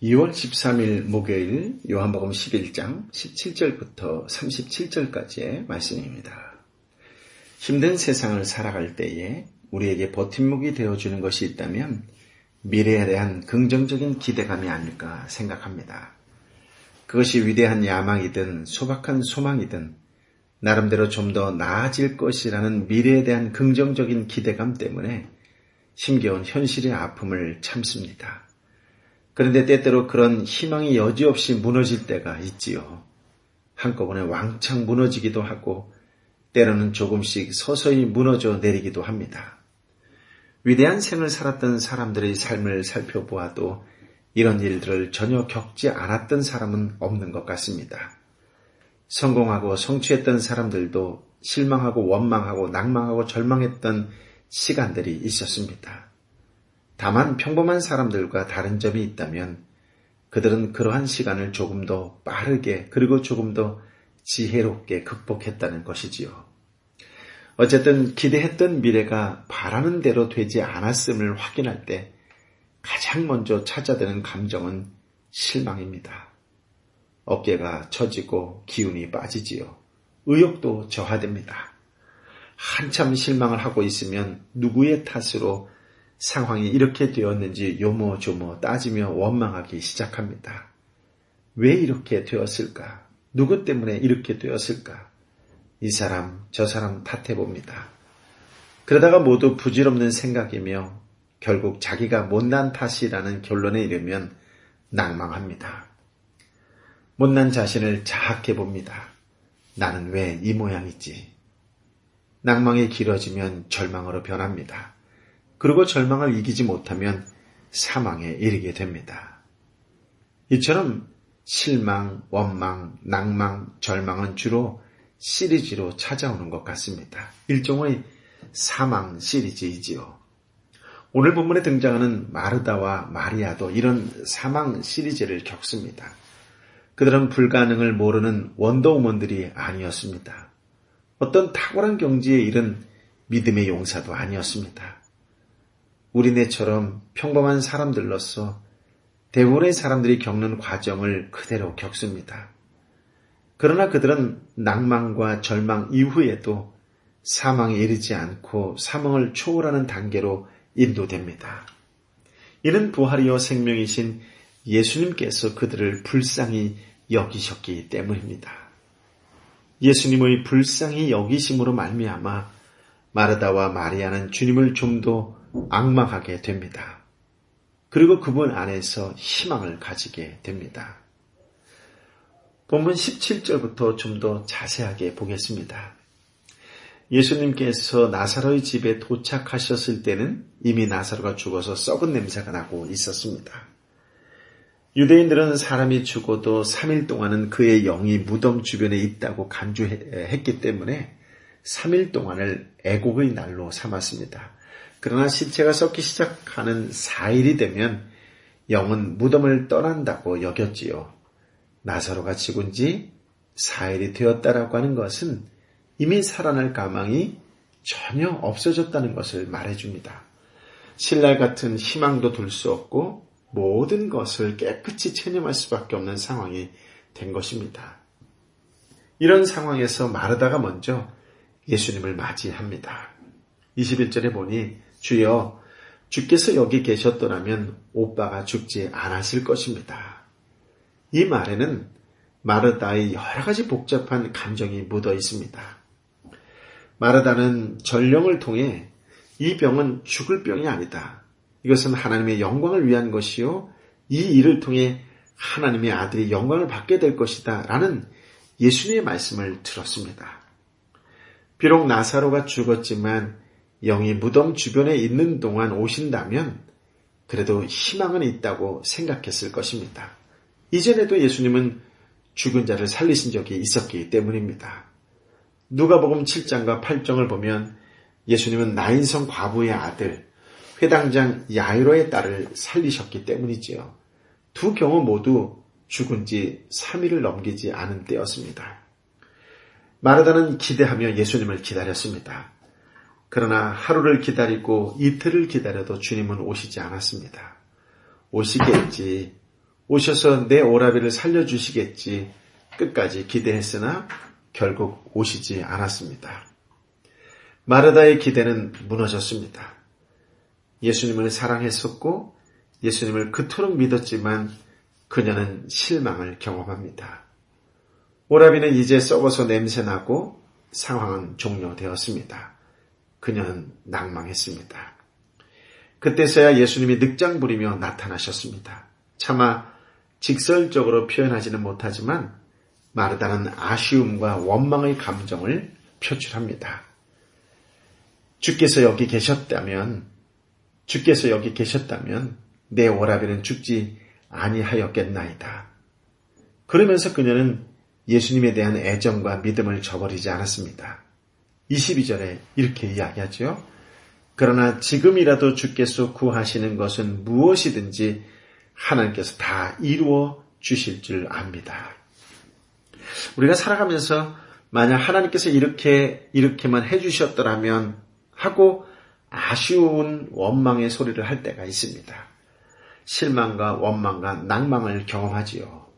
2월 13일 목요일 요한복음 11장 17절부터 37절까지의 말씀입니다. 힘든 세상을 살아갈 때에 우리에게 버팀목이 되어주는 것이 있다면 미래에 대한 긍정적인 기대감이 아닐까 생각합니다. 그것이 위대한 야망이든 소박한 소망이든 나름대로 좀 더 나아질 것이라는 미래에 대한 긍정적인 기대감 때문에 힘겨운 현실의 아픔을 참습니다. 그런데 때때로 그런 희망이 여지없이 무너질 때가 있지요. 한꺼번에 왕창 무너지기도 하고 때로는 조금씩 서서히 무너져 내리기도 합니다. 위대한 생을 살았던 사람들의 삶을 살펴보아도 이런 일들을 전혀 겪지 않았던 사람은 없는 것 같습니다. 성공하고 성취했던 사람들도 실망하고 원망하고 낭망하고 절망했던 시간들이 있었습니다. 다만 평범한 사람들과 다른 점이 있다면 그들은 그러한 시간을 조금 더 빠르게 그리고 조금 더 지혜롭게 극복했다는 것이지요. 어쨌든 기대했던 미래가 바라는 대로 되지 않았음을 확인할 때 가장 먼저 찾아드는 감정은 실망입니다. 어깨가 처지고 기운이 빠지지요. 의욕도 저하됩니다. 한참 실망을 하고 있으면 누구의 탓으로 상황이 이렇게 되었는지 요모조모 따지며 원망하기 시작합니다. 왜 이렇게 되었을까? 누구 때문에 이렇게 되었을까? 이 사람, 저 사람 탓해봅니다. 그러다가 모두 부질없는 생각이며 결국 자기가 못난 탓이라는 결론에 이르면 낭망합니다. 못난 자신을 자학해봅니다. 나는 왜 이 모양이지? 낭망이 길어지면 절망으로 변합니다. 그리고 절망을 이기지 못하면 사망에 이르게 됩니다. 이처럼 실망, 원망, 낭망, 절망은 주로 시리즈로 찾아오는 것 같습니다. 일종의 사망 시리즈이지요. 오늘 본문에 등장하는 마르다와 마리아도 이런 사망 시리즈를 겪습니다. 그들은 불가능을 모르는 원더우먼들이 아니었습니다. 어떤 탁월한 경지에 이른 믿음의 용사도 아니었습니다. 우리네처럼 평범한 사람들로서 대부분의 사람들이 겪는 과정을 그대로 겪습니다. 그러나 그들은 낭망과 절망 이후에도 사망에 이르지 않고 사망을 초월하는 단계로 인도됩니다. 이는 부활이요 생명이신 예수님께서 그들을 불쌍히 여기셨기 때문입니다. 예수님의 불쌍히 여기심으로 말미암아 마르다와 마리아는 주님을 좀 더 앙망하게 됩니다. 그리고 그분 안에서 희망을 가지게 됩니다. 본문 17절부터 좀 더 자세하게 보겠습니다. 예수님께서 나사로의 집에 도착하셨을 때는 이미 나사로가 죽어서 썩은 냄새가 나고 있었습니다. 유대인들은 사람이 죽어도 3일 동안은 그의 영이 무덤 주변에 있다고 간주했기 때문에 3일 동안을 애곡의 날로 삼았습니다. 그러나 시체가 썩기 시작하는 4일이 되면 영은 무덤을 떠난다고 여겼지요. 나사로가 죽은 지 4일이 되었다라고 하는 것은 이미 살아날 가망이 전혀 없어졌다는 것을 말해줍니다. 신랄 같은 희망도 둘 수 없고 모든 것을 깨끗이 체념할 수밖에 없는 상황이 된 것입니다. 이런 상황에서 마르다가 먼저 예수님을 맞이합니다. 21절에 보니 주여, 주께서 여기 계셨더라면 오빠가 죽지 않았을 것입니다. 이 말에는 마르다의 여러 가지 복잡한 감정이 묻어 있습니다. 마르다는 전령을 통해 이 병은 죽을 병이 아니다. 이것은 하나님의 영광을 위한 것이요. 이 일을 통해 하나님의 아들이 영광을 받게 될 것이다. 라는 예수님의 말씀을 들었습니다. 비록 나사로가 죽었지만 영이 무덤 주변에 있는 동안 오신다면 그래도 희망은 있다고 생각했을 것입니다. 이전에도 예수님은 죽은 자를 살리신 적이 있었기 때문입니다. 누가복음 7장과 8장을 보면 예수님은 나인성 과부의 아들 회당장 야이로의 딸을 살리셨기 때문이지요. 두 경우 모두 죽은 지 3일을 넘기지 않은 때였습니다. 마르다는 기대하며 예수님을 기다렸습니다. 그러나 하루를 기다리고 이틀을 기다려도 주님은 오시지 않았습니다. 오시겠지, 오셔서 내 오라비를 살려주시겠지 끝까지 기대했으나 결국 오시지 않았습니다. 마르다의 기대는 무너졌습니다. 예수님을 사랑했었고 예수님을 그토록 믿었지만 그녀는 실망을 경험합니다. 오라비는 이제 썩어서 냄새나고 상황은 종료되었습니다. 그녀는 낭망했습니다. 그때서야 예수님이 늑장 부리며 나타나셨습니다. 차마 직설적으로 표현하지는 못하지만 마르다는 아쉬움과 원망의 감정을 표출합니다. 주께서 여기 계셨다면 내 오라비는 죽지 아니하였겠나이다. 그러면서 그녀는 예수님에 대한 애정과 믿음을 저버리지 않았습니다. 22절에 이렇게 이야기하죠. 그러나 지금이라도 주께서 구하시는 것은 무엇이든지 하나님께서 다 이루어 주실 줄 압니다. 우리가 살아가면서 만약 하나님께서 이렇게만 해주셨더라면 하고 아쉬운 원망의 소리를 할 때가 있습니다. 실망과 원망과 낭망을 경험하지요.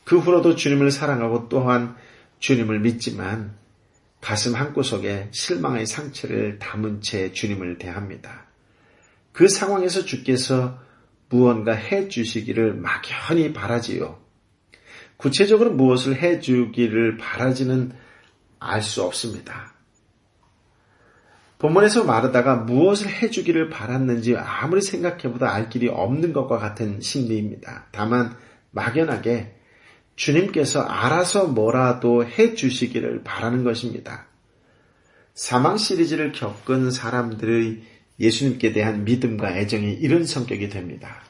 그 후로도 주님을 사랑하고 또한 주님을 믿지만 가슴 한구석에 실망의 상처를 담은 채 주님을 대합니다. 그 상황에서 주께서 무언가 해주시기를 막연히 바라지요. 구체적으로 무엇을 해주기를 바라지는 알 수 없습니다. 본문에서 마르다가 무엇을 해주기를 바랐는지 아무리 생각해보다 알 길이 없는 것과 같은 심리입니다. 다만 막연하게 주님께서 알아서 뭐라도 해주시기를 바라는 것입니다. 사망 시리즈를 겪은 사람들의 예수님께 대한 믿음과 애정이 이런 성격이 됩니다.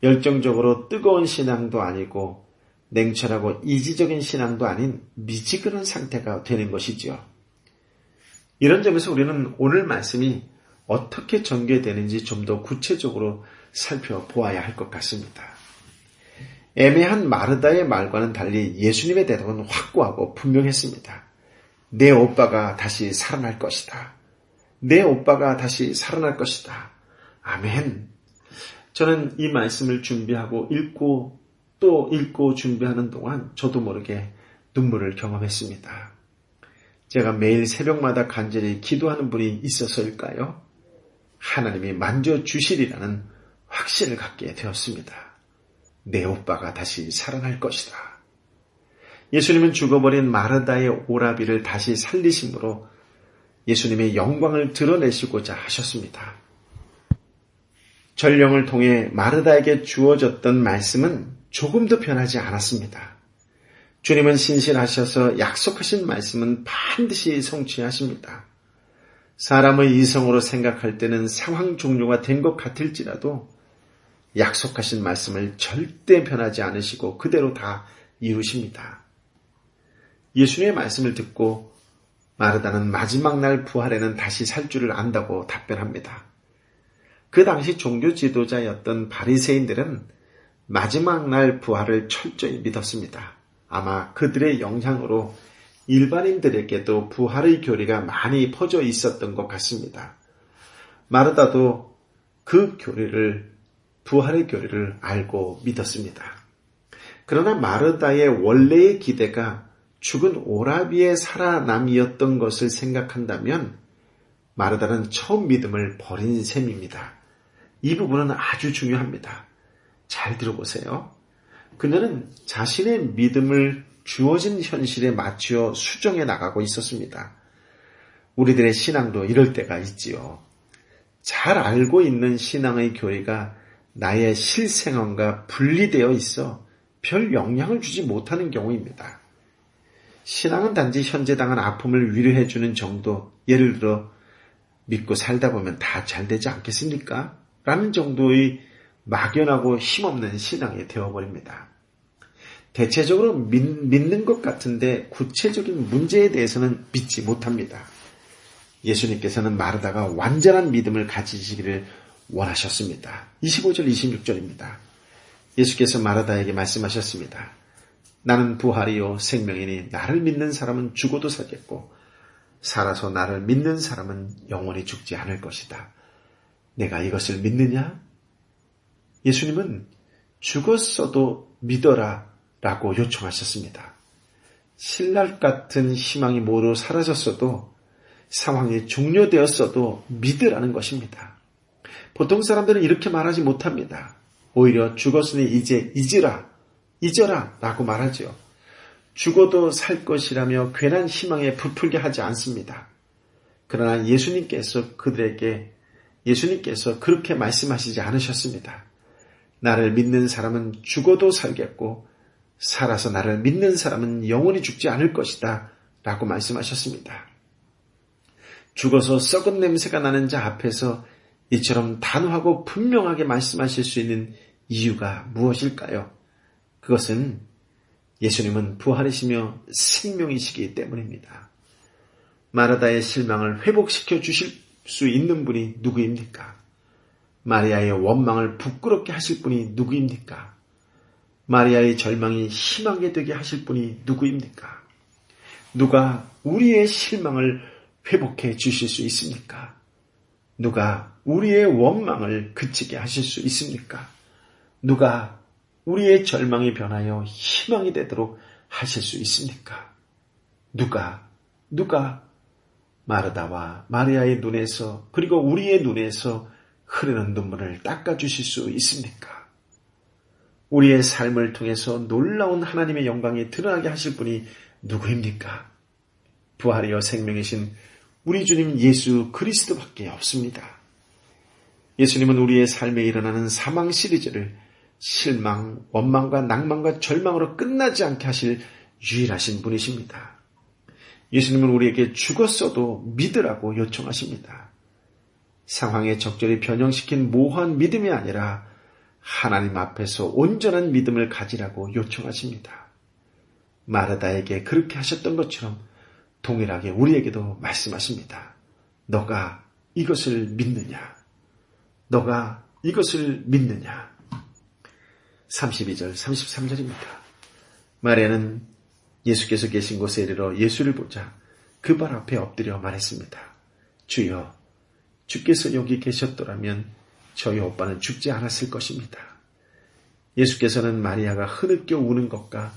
열정적으로 뜨거운 신앙도 아니고 냉철하고 이지적인 신앙도 아닌 미지근한 상태가 되는 것이죠. 이런 점에서 우리는 오늘 말씀이 어떻게 전개되는지 좀 더 구체적으로 살펴보아야 할 것 같습니다. 애매한 마르다의 말과는 달리 예수님의 대답은 확고하고 분명했습니다. 내 오빠가 다시 살아날 것이다. 내 오빠가 다시 살아날 것이다. 아멘. 저는 이 말씀을 준비하고 읽고 또 읽고 준비하는 동안 저도 모르게 눈물을 경험했습니다. 제가 매일 새벽마다 간절히 기도하는 분이 있어서일까요? 하나님이 만져주시리라는 확신을 갖게 되었습니다. 내 오빠가 다시 살아날 것이다. 예수님은 죽어버린 마르다의 오라비를 다시 살리심으로 예수님의 영광을 드러내시고자 하셨습니다. 전령을 통해 마르다에게 주어졌던 말씀은 조금도 변하지 않았습니다. 주님은 신실하셔서 약속하신 말씀은 반드시 성취하십니다. 사람의 이성으로 생각할 때는 상황 종료가 된 것 같을지라도 약속하신 말씀을 절대 변하지 않으시고 그대로 다 이루십니다. 예수님의 말씀을 듣고 마르다는 마지막 날 부활에는 다시 살 줄을 안다고 답변합니다. 그 당시 종교 지도자였던 바리새인들은 마지막 날 부활을 철저히 믿었습니다. 아마 그들의 영향으로 일반인들에게도 부활의 교리가 많이 퍼져 있었던 것 같습니다. 마르다도 그 부활의 교리를 알고 믿었습니다. 그러나 마르다의 원래의 기대가 죽은 오라비의 살아남이었던 것을 생각한다면 마르다는 처음 믿음을 버린 셈입니다. 이 부분은 아주 중요합니다. 잘 들어보세요. 그녀는 자신의 믿음을 주어진 현실에 맞추어 수정해 나가고 있었습니다. 우리들의 신앙도 이럴 때가 있지요. 잘 알고 있는 신앙의 교리가 나의 실생활과 분리되어 있어 별 영향을 주지 못하는 경우입니다. 신앙은 단지 현재 당한 아픔을 위로해주는 정도, 예를 들어 믿고 살다 보면 다 잘 되지 않겠습니까? 라는 정도의 막연하고 힘없는 신앙이 되어버립니다. 대체적으로 믿는 것 같은데 구체적인 문제에 대해서는 믿지 못합니다. 예수님께서는 마르다가 완전한 믿음을 가지시기를 원하셨습니다. 25절 26절입니다. 예수께서 마르다에게 말씀하셨습니다. 나는 부활이요 생명이니 나를 믿는 사람은 죽어도 살겠고 살아서 나를 믿는 사람은 영원히 죽지 않을 것이다. 내가 이것을 믿느냐? 예수님은 죽었어도 믿어라 라고 요청하셨습니다. 신랄 같은 희망이 모두 사라졌어도, 상황이 종료되었어도 믿으라는 것입니다. 보통 사람들은 이렇게 말하지 못합니다. 오히려 죽었으니 이제 잊어라 라고 말하죠. 죽어도 살 것이라며 괜한 희망에 부풀게 하지 않습니다. 그러나 예수님께서 그렇게 말씀하시지 않으셨습니다. 나를 믿는 사람은 죽어도 살겠고 살아서 나를 믿는 사람은 영원히 죽지 않을 것이다 라고 말씀하셨습니다. 죽어서 썩은 냄새가 나는 자 앞에서 이처럼 단호하고 분명하게 말씀하실 수 있는 이유가 무엇일까요? 그것은 예수님은 부활이시며 생명이시기 때문입니다. 마르다의 실망을 회복시켜 주실 수 있는 분이 누구입니까? 마리아의 원망을 부끄럽게 하실 분이 누구입니까? 마리아의 절망이 희망이 되게 하실 분이 누구입니까? 누가 우리의 실망을 회복해 주실 수 있습니까? 누가 우리의 원망을 그치게 하실 수 있습니까? 누가 우리의 절망이 변하여 희망이 되도록 하실 수 있습니까? 누가 마르다와 마리아의 눈에서 그리고 우리의 눈에서 흐르는 눈물을 닦아주실 수 있습니까? 우리의 삶을 통해서 놀라운 하나님의 영광이 드러나게 하실 분이 누구입니까? 부활이여 생명이신 우리 주님 예수 그리스도밖에 없습니다. 예수님은 우리의 삶에 일어나는 사망 시리즈를 실망, 원망과 낭만과 절망으로 끝나지 않게 하실 유일하신 분이십니다. 예수님은 우리에게 죽었어도 믿으라고 요청하십니다. 상황에 적절히 변형시킨 모호한 믿음이 아니라 하나님 앞에서 온전한 믿음을 가지라고 요청하십니다. 마르다에게 그렇게 하셨던 것처럼 동일하게 우리에게도 말씀하십니다. 너가 이것을 믿느냐? 너가 이것을 믿느냐? 32절, 33절입니다. 마리아는 예수께서 계신 곳에 이르러 예수를 보자 그 발 앞에 엎드려 말했습니다. 주여, 주께서 여기 계셨더라면 저희 오빠는 죽지 않았을 것입니다. 예수께서는 마리아가 흐느껴 우는 것과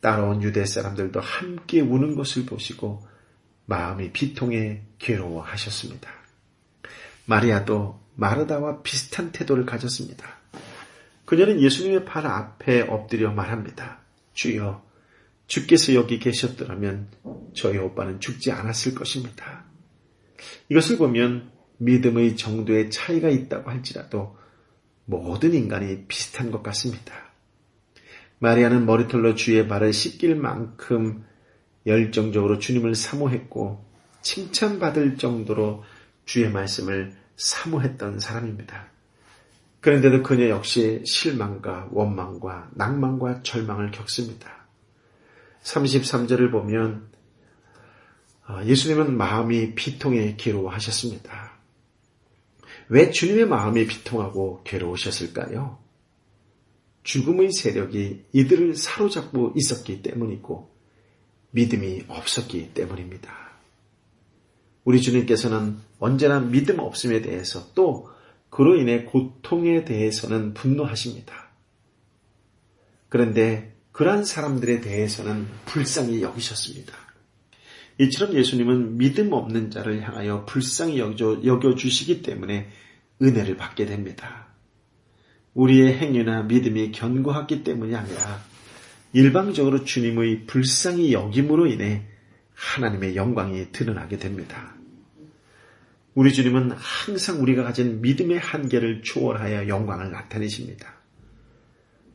따라온 유대 사람들도 함께 우는 것을 보시고 마음이 비통해 괴로워하셨습니다. 마리아도 마르다와 비슷한 태도를 가졌습니다. 그녀는 예수님의 발 앞에 엎드려 말합니다. 주여, 주께서 여기 계셨더라면 저희 오빠는 죽지 않았을 것입니다. 이것을 보면 믿음의 정도의 차이가 있다고 할지라도 모든 인간이 비슷한 것 같습니다. 마리아는 머리털로 주의 발을 씻길 만큼 열정적으로 주님을 사모했고 칭찬받을 정도로 주의 말씀을 사모했던 사람입니다. 그런데도 그녀 역시 실망과 원망과 낭만과 절망을 겪습니다. 33절을 보면 예수님은 마음이 비통해 괴로워하셨습니다. 왜 주님의 마음이 비통하고 괴로우셨을까요? 죽음의 세력이 이들을 사로잡고 있었기 때문이고 믿음이 없었기 때문입니다. 우리 주님께서는 언제나 믿음 없음에 대해서 또 그로 인해 고통에 대해서는 분노하십니다. 그런데 그러한 사람들에 대해서는 불쌍히 여기셨습니다. 이처럼 예수님은 믿음 없는 자를 향하여 불쌍히 여겨주시기 때문에 은혜를 받게 됩니다. 우리의 행위나 믿음이 견고하기 때문이 아니라 일방적으로 주님의 불쌍히 여김으로 인해 하나님의 영광이 드러나게 됩니다. 우리 주님은 항상 우리가 가진 믿음의 한계를 초월하여 영광을 나타내십니다.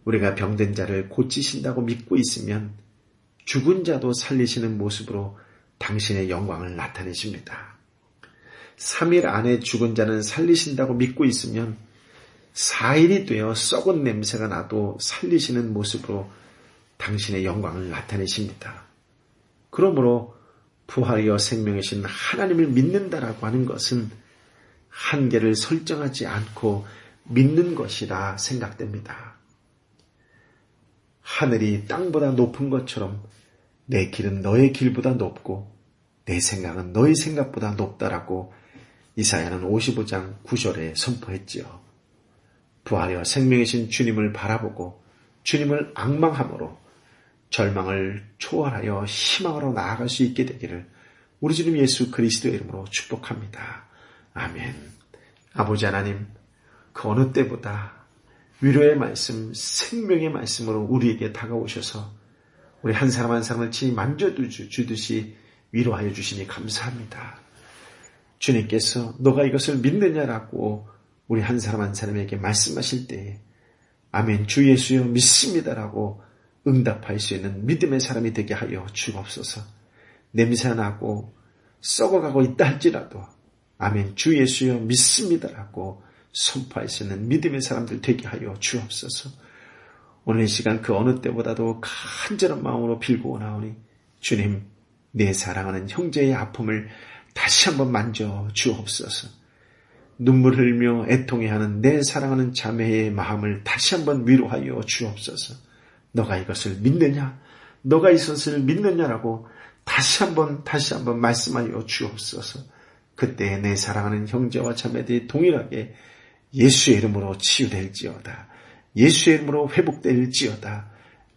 우리가 병든 자를 고치신다고 믿고 있으면 죽은 자도 살리시는 모습으로 당신의 영광을 나타내십니다. 3일 안에 죽은 자는 살리신다고 믿고 있으면 4일이 되어 썩은 냄새가 나도 살리시는 모습으로 당신의 영광을 나타내십니다. 그러므로 부활이여 생명이신 하나님을 믿는다라고 하는 것은 한계를 설정하지 않고 믿는 것이라 생각됩니다. 하늘이 땅보다 높은 것처럼 내 길은 너의 길보다 높고 내 생각은 너의 생각보다 높다라고 이사야는 55장 9절에 선포했지요. 부활하여 생명이신 주님을 바라보고 주님을 앙망함으로 절망을 초월하여 희망으로 나아갈 수 있게 되기를 우리 주님 예수 그리스도의 이름으로 축복합니다. 아멘. 아버지 하나님, 그 어느 때보다 위로의 말씀, 생명의 말씀으로 우리에게 다가오셔서 우리 한 사람 한 사람을 친히 만져주듯이 위로하여 주시니 감사합니다. 주님께서 너가 이것을 믿느냐라고 우리 한 사람 한 사람에게 말씀하실 때에 아멘, 주 예수여 믿습니다라고 응답할 수 있는 믿음의 사람이 되게 하여 주옵소서. 냄새나고 썩어가고 있다 할지라도 아멘, 주 예수여 믿습니다라고 선포할 수 있는 믿음의 사람들 되게 하여 주옵소서. 오늘 이 시간 그 어느 때보다도 간절한 마음으로 빌고 나오니 주님, 내 사랑하는 형제의 아픔을 다시 한번 만져 주옵소서. 눈물 흘며 애통해하는 내 사랑하는 자매의 마음을 다시 한번 위로하여 주옵소서. 너가 이것을 믿느냐? 너가 이것을 믿느냐라고 다시 한번 말씀하여 주옵소서. 그때 내 사랑하는 형제와 자매들이 동일하게 예수의 이름으로 치유될지어다. 예수의 이름으로 회복될지어다.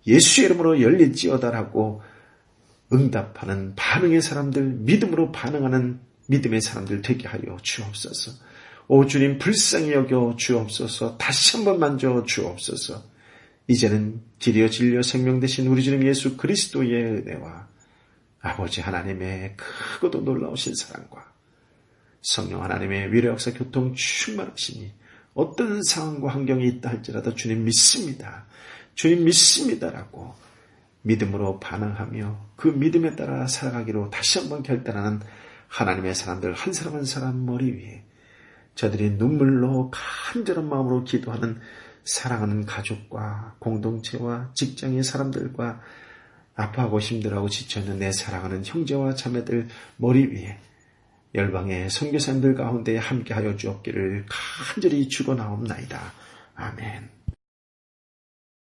예수의 이름으로 열릴지어다라고 응답하는 반응의 사람들, 믿음으로 반응하는 믿음의 사람들 되게 하여 주옵소서. 오 주님, 불쌍히 여겨 주옵소서. 다시 한번 만져 주옵소서. 이제는 길이요 진리요 생명 되신 우리 주님 예수 그리스도의 은혜와 아버지 하나님의 크고도 놀라우신 사랑과 성령 하나님의 위로 역사 교통 충만하시니 어떤 상황과 환경이 있다 할지라도 주님 믿습니다. 주님 믿습니다라고 믿음으로 반응하며 그 믿음에 따라 살아가기로 다시 한번 결단하는 하나님의 사람들 한 사람 한 사람 머리 위에 저들이 눈물로 간절한 마음으로 기도하는 사랑하는 가족과 공동체와 직장의 사람들과 아파하고 힘들어하고 지쳐있는 내 사랑하는 형제와 자매들 머리 위에 열방의 선교사님들 가운데 함께하여 주옵기를 간절히 축원하옵나이다. 아멘.